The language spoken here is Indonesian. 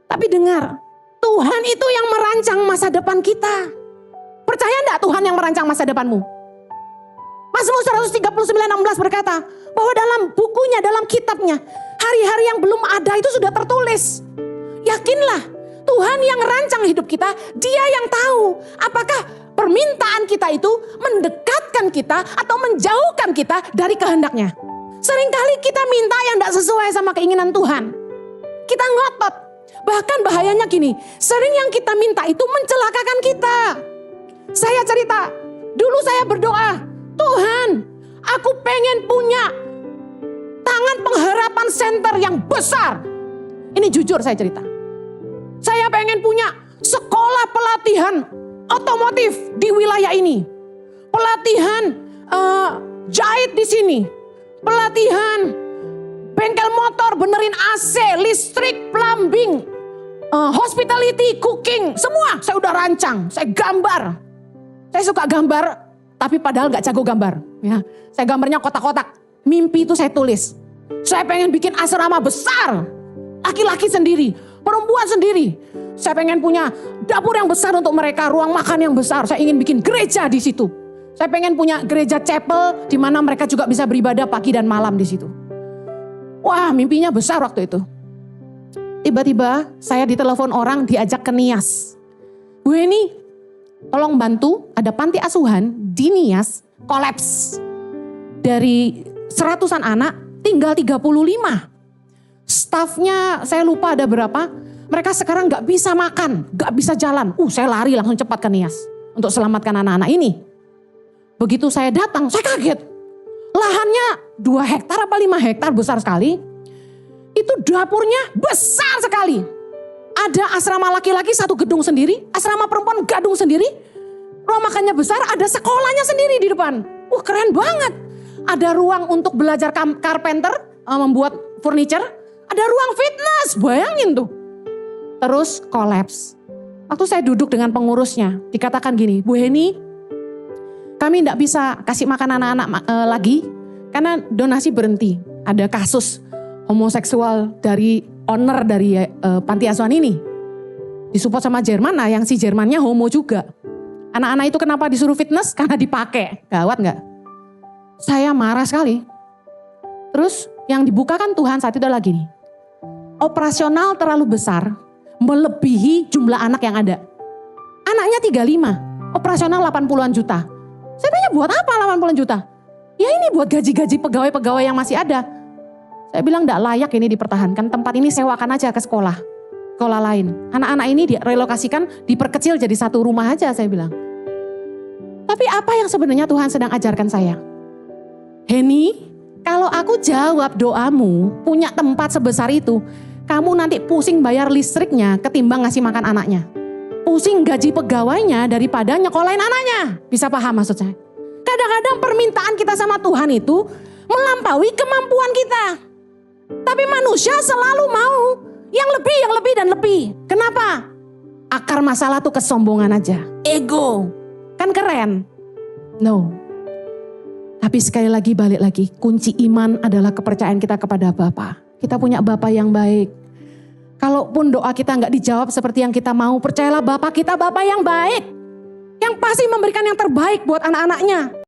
Tapi dengar, Tuhan itu yang merancang masa depan kita. Percaya enggak Tuhan yang merancang masa depanmu? Mazmur 139:16 berkata bahwa dalam bukunya, dalam kitabnya, hari-hari yang belum ada itu sudah tertulis. Yakinlah, Tuhan yang rancang hidup kita, Dia yang tahu apakah permintaan kita itu mendekatkan kita atau menjauhkan kita dari kehendaknya. Seringkali kita minta yang tidak sesuai sama keinginan Tuhan. Kita ngotot. Bahkan bahayanya gini, sering yang kita minta itu mencelakakan kita. Saya cerita, dulu saya berdoa, Tuhan, aku pengen punya tangan pengharapan center yang besar. Ini jujur saya cerita. Saya pengen punya sekolah pelatihan otomotif di wilayah ini. Pelatihan jahit di sini. Pelatihan bengkel motor, benerin AC, listrik, plumbing, hospitality, cooking, semua saya udah rancang, saya gambar. Saya suka gambar, tapi padahal gak jago gambar. Ya, saya gambarnya kotak-kotak. Mimpi itu saya tulis. Saya pengen bikin asrama besar, laki-laki sendiri, perempuan sendiri. Saya pengen punya dapur yang besar untuk mereka, ruang makan yang besar. Saya ingin bikin gereja di situ. Saya pengen punya gereja chapel di mana mereka juga bisa beribadah pagi dan malam di situ. Wah, mimpinya besar waktu itu. Tiba-tiba saya ditelepon orang, diajak ke Nias. Bu Eni, tolong bantu, ada panti asuhan di Nias kolaps. Dari 100-an anak tinggal 35. Stafnya saya lupa ada berapa. Mereka sekarang gak bisa makan, gak bisa jalan. Saya lari langsung cepat ke Nias untuk selamatkan anak-anak ini. Begitu saya datang, saya kaget. Lahannya 2 hektar apa 5 hektar, besar sekali. Itu dapurnya besar sekali. Ada asrama laki-laki 1 gedung sendiri, asrama perempuan gedung sendiri. Ruang makannya besar, ada sekolahnya sendiri di depan. Keren banget. Ada ruang untuk belajar carpenter, membuat furniture. Ada ruang fitness, bayangin tuh. Terus kolaps. Waktu saya duduk dengan pengurusnya, dikatakan gini, Bu Heni, kami tidak bisa kasih makan anak-anak lagi karena donasi berhenti. Ada kasus homoseksual dari owner dari panti asuhan ini. Disupport sama Jerman, nah yang si Jermannya homo juga. Anak-anak itu kenapa disuruh fitness? Karena dipakai. Gawat gak? Saya marah sekali. Terus yang dibukakan Tuhan saat itu adalah gini. Operasional terlalu besar, melebihi jumlah anak yang ada. Anaknya 35, operasional 80-an juta. Saya tanya buat apa 80 juta? Ya ini buat gaji-gaji pegawai-pegawai yang masih ada. Saya bilang gak layak ini dipertahankan, tempat ini sewakan aja ke sekolah. Sekolah lain. Anak-anak ini direlokasikan, diperkecil jadi 1 rumah aja saya bilang. Tapi apa yang sebenarnya Tuhan sedang ajarkan saya? Heni, kalau aku jawab doamu, punya tempat sebesar itu, kamu nanti pusing bayar listriknya ketimbang ngasih makan anaknya. Pusing gaji pegawainya daripada nyekolahin anaknya. Bisa paham maksud saya? Kadang-kadang permintaan kita sama Tuhan itu melampaui kemampuan kita. Tapi manusia selalu mau yang lebih dan lebih. Kenapa? Akar masalah tuh kesombongan aja. Ego. Kan keren? No. Tapi sekali lagi balik lagi. Kunci iman adalah kepercayaan kita kepada Bapa. Kita punya Bapa yang baik. Kalaupun doa kita nggak dijawab seperti yang kita mau, percayalah Bapa kita Bapa yang baik. Yang pasti memberikan yang terbaik buat anak-anaknya.